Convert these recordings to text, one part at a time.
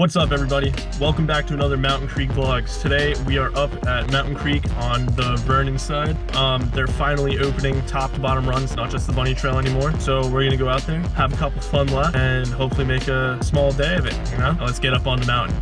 What's up everybody? Welcome back to another Mountain Creek Vlogs. Today we are up at Mountain Creek on the Vernon side. They're finally opening top to bottom runs, not just the bunny trail anymore. So we're gonna go out there, have a couple fun laps, and hopefully make a small day of it, you know? Let's get up on the mountain.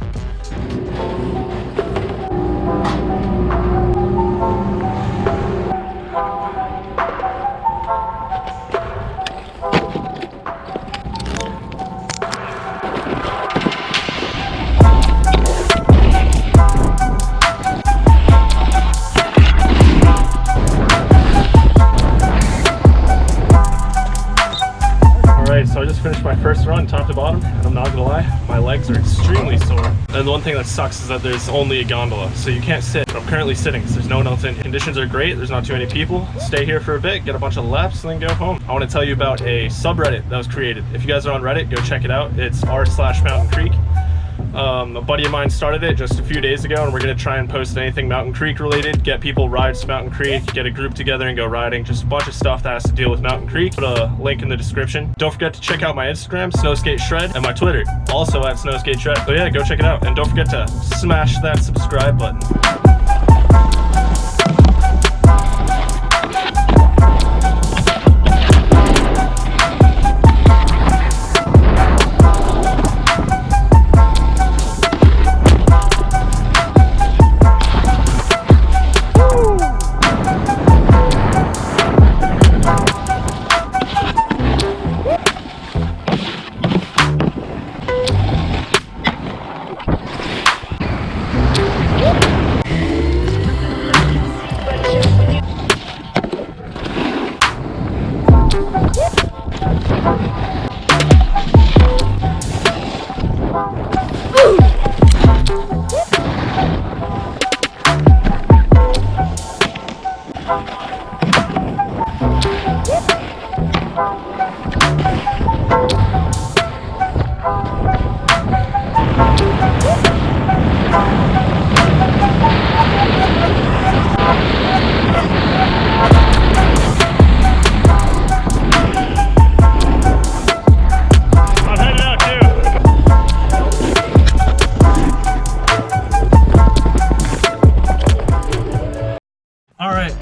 So I just finished my first run top to bottom, and I'm not gonna lie, my legs are extremely sore. And the one thing that sucks is that there's only a gondola, so you can't sit. I'm currently sitting because there's no one else in. Conditions are great, there's not too many people. Stay here for a bit, get a bunch of laps, and then go home. I want to tell you about a subreddit that was created. If you guys are on Reddit, go check it out. It's r/Mountain Creek. A buddy of mine started it just a few days ago, and we're going to try and post anything Mountain Creek related, get people rides to Mountain Creek, get a group together and go riding, just a bunch of stuff that has to deal with Mountain Creek. Put a link in the description. Don't forget to check out my Instagram, SnowSkateShred, and my Twitter, also at SnowSkateShred. So yeah, go check it out, and don't forget to smash that subscribe button.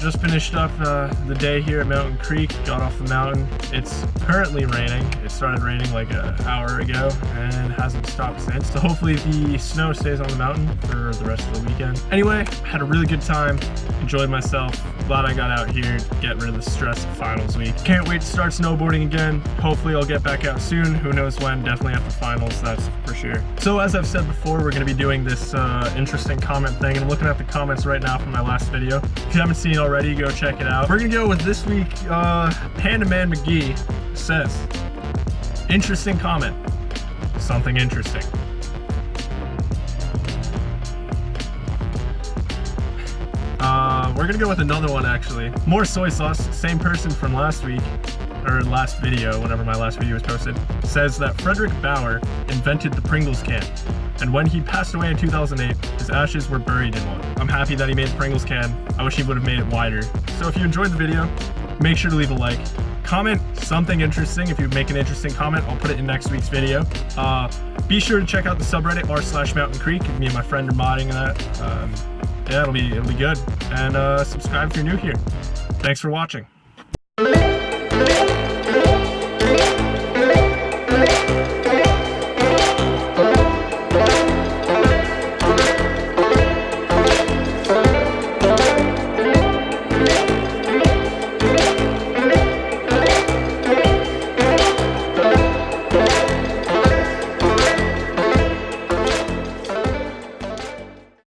Just finished up the day here at Mountain Creek, got off the mountain. It's currently raining. It started raining like an hour ago and hasn't stopped since. So hopefully the snow stays on the mountain for the rest of the weekend. Anyway, had a really good time, enjoyed myself. Glad I got out here, get rid of the stress of finals week. Can't wait to start snowboarding again. Hopefully I'll get back out soon. Who knows when, definitely after finals, that's for sure. So as I've said before, we're gonna be doing this interesting comment thing. And I'm looking at the comments right now from my last video. If you haven't seen it already, go check it out. We're gonna go with this week, Panda Man McGee says, interesting comment, something interesting. We're gonna go with another one actually. More soy sauce, same person from last week, or last video, whenever my last video was posted, says that Frederick Bauer invented the Pringles can. And when he passed away in 2008, his ashes were buried in one. I'm happy that he made the Pringles can. I wish he would have made it wider. So if you enjoyed the video, make sure to leave a like. Comment something interesting. If you make an interesting comment, I'll put it in next week's video. Be sure to check out the subreddit r/Mountain Creek. Me and my friend are modding that. Yeah, it'll be good. And subscribe if you're new here. Thanks for watching.